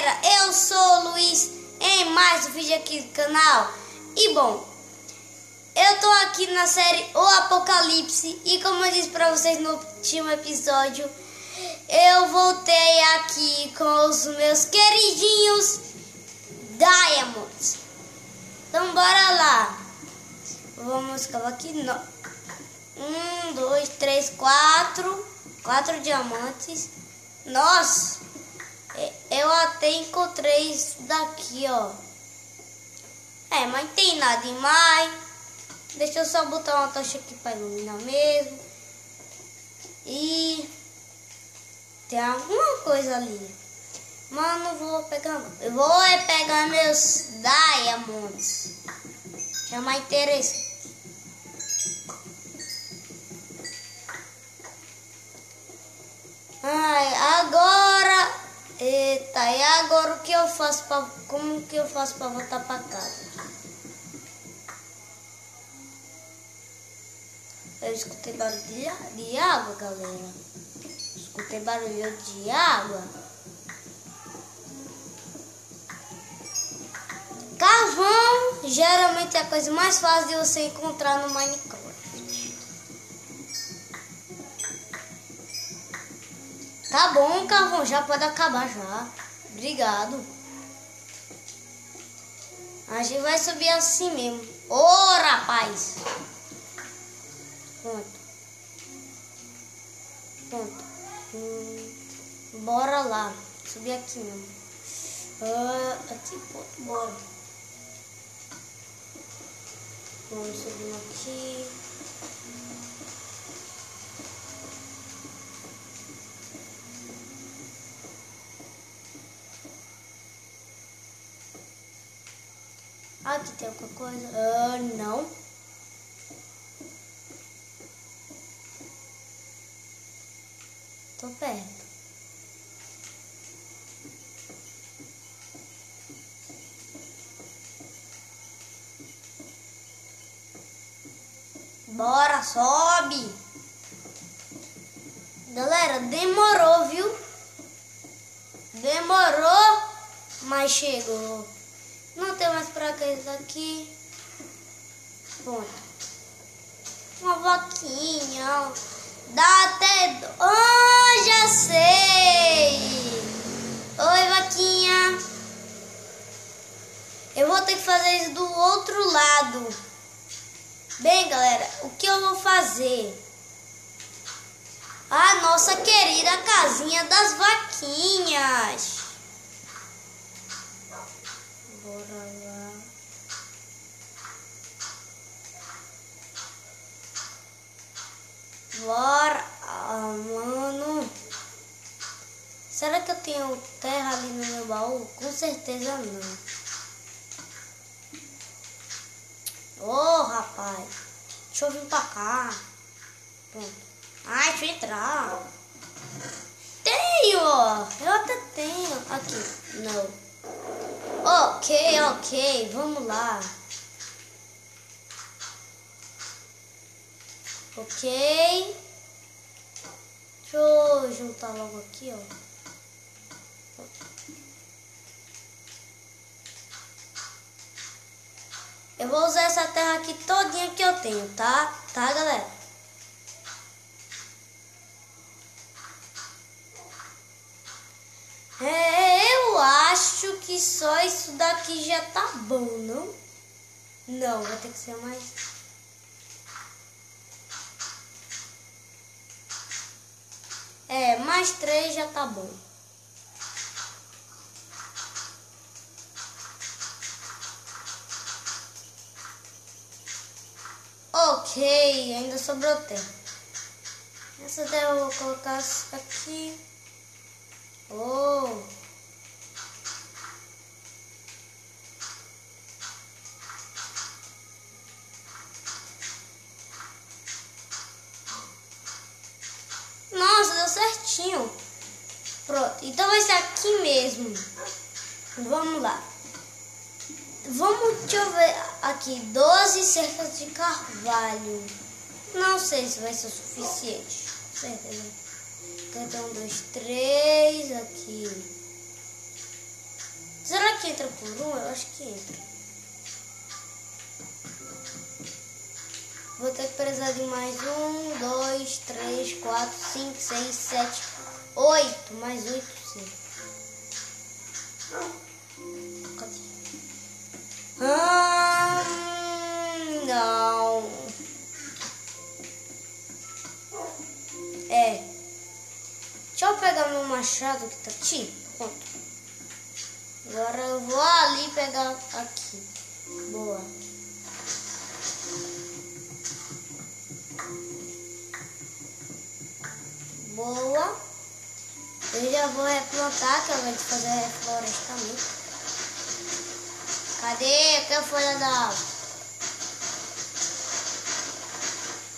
galera, eu sou o Luiz em mais um vídeo aqui do canal. E bom, eu tô aqui na série O Apocalipse. E como eu disse pra vocês no último episódio, eu voltei aqui com os meus queridinhos Diamonds. Então bora lá. Vamos cavar aqui. 1, 2, 3, 4 diamantes. Nossa, eu até encontrei isso daqui, ó. Mas não tem nada demais. Deixa eu só botar uma tocha aqui para iluminar mesmo. E tem alguma coisa ali, mas não vou pegar não. Eu vou pegar meus diamonds, que é mais interessante. Agora, eita, e agora o que eu faço como que eu faço para voltar para casa? Eu escutei barulho de água, galera. Escutei barulho de água. Carvão geralmente é a coisa mais fácil de você encontrar no Minecraft. Tá bom, carvão, já pode acabar já. Obrigado. A gente vai subir assim mesmo. Ô, rapaz. Pronto. Bora lá. Subir aqui mesmo. Aqui, pronto, bora. Vamos subir aqui. Aqui tem alguma coisa? Não. Tô perto. Bora, sobe. Galera, demorou, viu? Demorou, mas chegou. Não tem mais pragas aqui. Pronto. Uma vaquinha. Dá até... já sei. Oi, vaquinha. Eu vou ter que fazer isso do outro lado. Bem, galera, o que eu vou fazer? A nossa querida casinha das vaquinhas. Bora lá. Bora. Mano. Será que eu tenho terra ali no meu baú? Com certeza não. Ô, rapaz. Deixa eu vir pra cá. Pronto. Deixa eu entrar. Tenho, ó. Eu até tenho. Aqui. Não. Ok, vamos lá. Ok. Deixa eu juntar logo aqui, ó. Eu vou usar essa terra aqui todinha que eu tenho, tá? Tá, galera? Eu acho que só isso daqui já tá bom, não? Não, vai ter que ser mais... mais 3 já tá bom. Ok, ainda sobrou terra. Essa terra eu vou colocar aqui. Nossa, deu certinho. Pronto, então vai ser aqui mesmo. Vamos lá. Deixa eu ver aqui, 12 cercas de carvalho. Não sei se vai ser o suficiente. Com certeza. Então, 1, 2, 3 aqui. que entra por um? Eu acho que entra. Vou ter que precisar de mais 1, 2, 3, 4, 5, 6, 7, 8. Mais 8, sim. Não. Deixa eu pegar meu machado que tá aqui. Pronto. Agora eu vou ali pegar aqui. Boa. Boa. Eu já vou replantar, que eu vou fazer reflorestamento. Cadê a folha da árvore?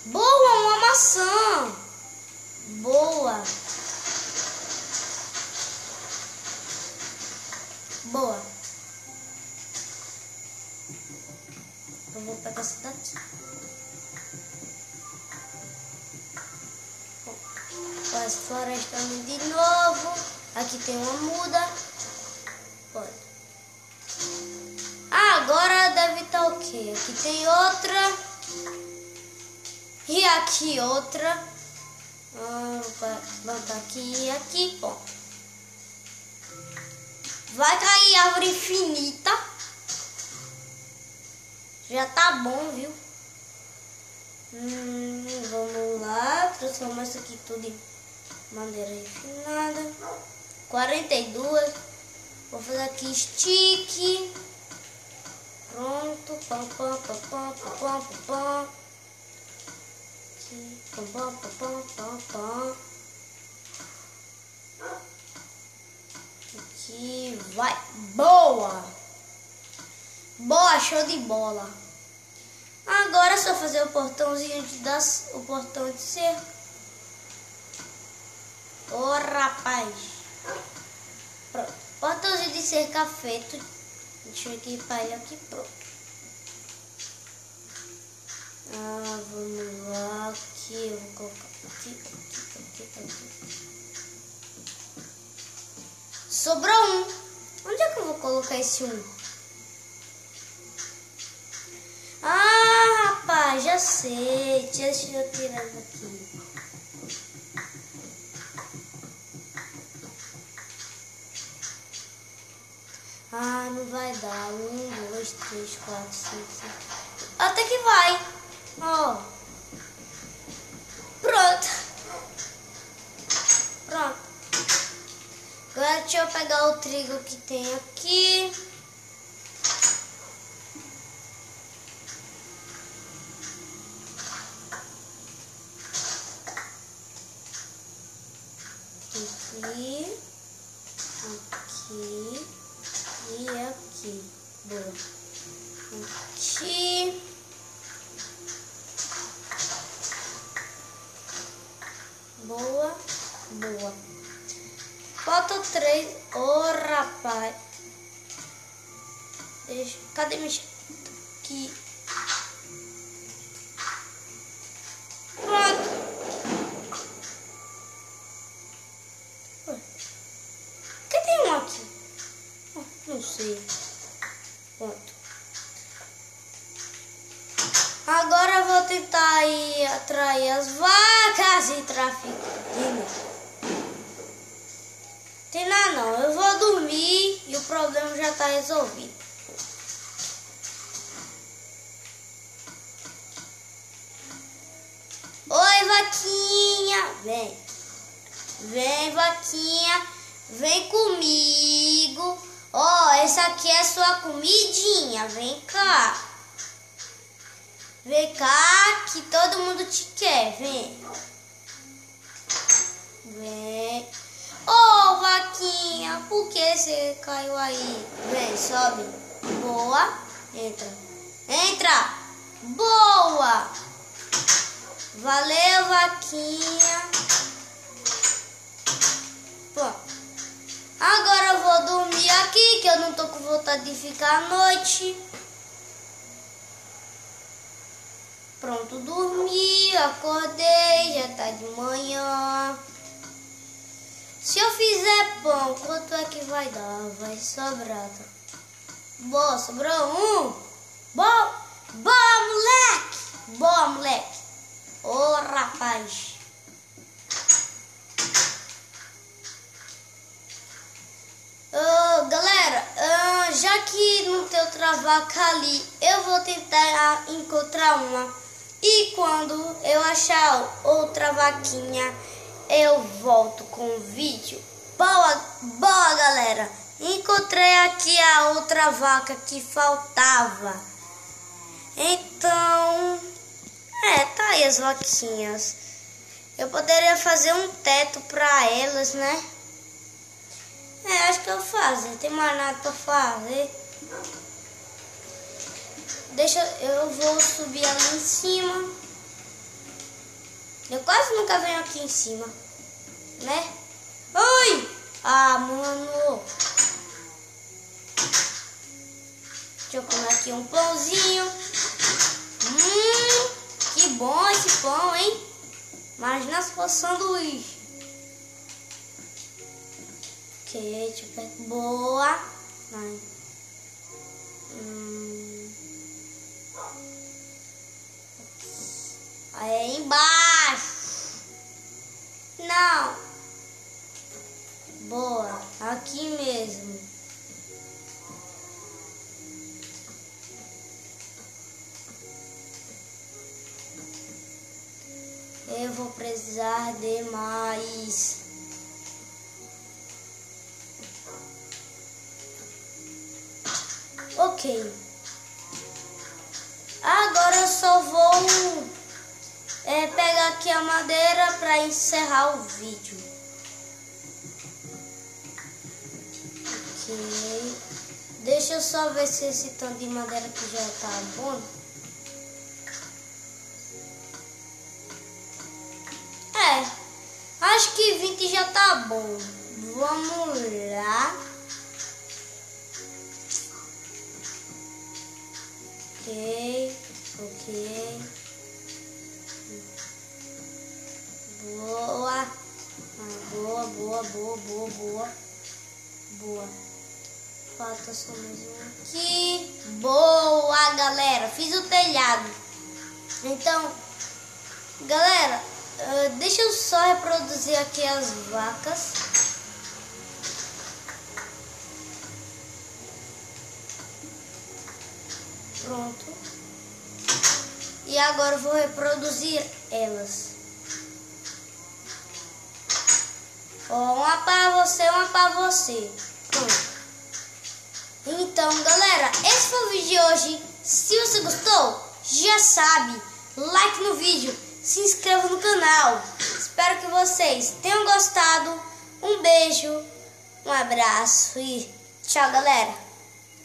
Boa, uma maçã. Boa. Boa. Eu vou pegar essa daqui. Faz florestamento de novo. Aqui tem uma muda. Pode. Agora deve estar o quê? Aqui tem outra. E aqui outra. Vou plantar aqui e aqui. Bom. Vai cair árvore infinita. Já tá bom, viu? Vamos lá. Transformar isso aqui tudo em madeira refinada. 42. Vou fazer aqui stick. Pronto. Pam, pam, pam, pam, pam, pam, pam. Aqui. Pam, pam, pam, pam, pam, pam. Aqui. Vai. Boa. Boa, show de bola. Agora é só fazer o portãozinho o portão de cerca. Ô, rapaz. Pronto. Portãozinho de cerca feito. Deixa eu equipar ele aqui, pronto. Vamos lá. Aqui, eu vou colocar aqui. Sobrou um. Onde é que eu vou colocar esse um? Rapaz, já sei. Deixa eu tirar daqui. Não vai dar. 1, 2, 3, 4, 5, 6. Até que vai. Ó. Pronto. Agora deixa eu pegar o trigo que tem aqui. Aqui e aqui. Boa. Aqui. Boa. Falta 3. Rapaz. Cadê minha aqui? Pronto. Aqui. Não sei. Pronto. Agora eu vou tentar ir atrair as vacas e traficantes. Tem nada não. Eu vou dormir e o problema já está resolvido. Oi, vaquinha. Vem, vaquinha. Vem comigo. Essa aqui é sua comidinha. Vem cá. Vem cá que todo mundo te quer. Vem. Vaquinha, por que você caiu aí? Vem, sobe. Boa. Entra. Boa. Valeu, vaquinha. Bom. Agora eu vou dormir aqui, que eu não tô com vontade de ficar à noite. Pronto, dormi, acordei, já tá de manhã. Se eu fizer pão, quanto é que vai dar? Vai sobrar, tá? Boa, sobrou um. Boa, moleque. Boa, moleque. Ô, rapaz. Galera, já que não tem outra vaca ali, eu vou tentar encontrar uma. E quando eu achar outra vaquinha, eu volto com o vídeo. Boa, galera. Encontrei aqui a outra vaca que faltava. Então, tá aí as vaquinhas. Eu poderia fazer um teto pra elas, né? Acho que eu vou fazer. Não tem mais nada pra fazer. Eu vou subir ali em cima. Eu quase nunca venho aqui em cima, né? Oi! Ah, mano. Deixa eu comer aqui um pãozinho. Que bom esse pão, hein? Imagina se fosse sanduíche. Ok, deixa eu pegar. Boa. Vai. Aí embaixo. Não. Boa. Aqui mesmo. Eu vou precisar de mais. Ok. Agora eu só vou pegar aqui a madeira para encerrar o vídeo. Ok. Deixa eu só ver se esse tanto de madeira aqui já tá bom. Acho que 20 já tá bom. Vamos lá. Ok. Boa. Boa. Falta só mais um aqui. Boa, galera. Fiz o telhado. Então, galera, deixa eu só reproduzir aqui as vacas. Pronto. E agora eu vou reproduzir elas. Uma para você, uma para você. Pronto. Então, galera, esse foi o vídeo de hoje. Se você gostou, já sabe, like no vídeo, se inscreva no canal. Espero que vocês tenham gostado. Um beijo, um abraço e tchau, galera.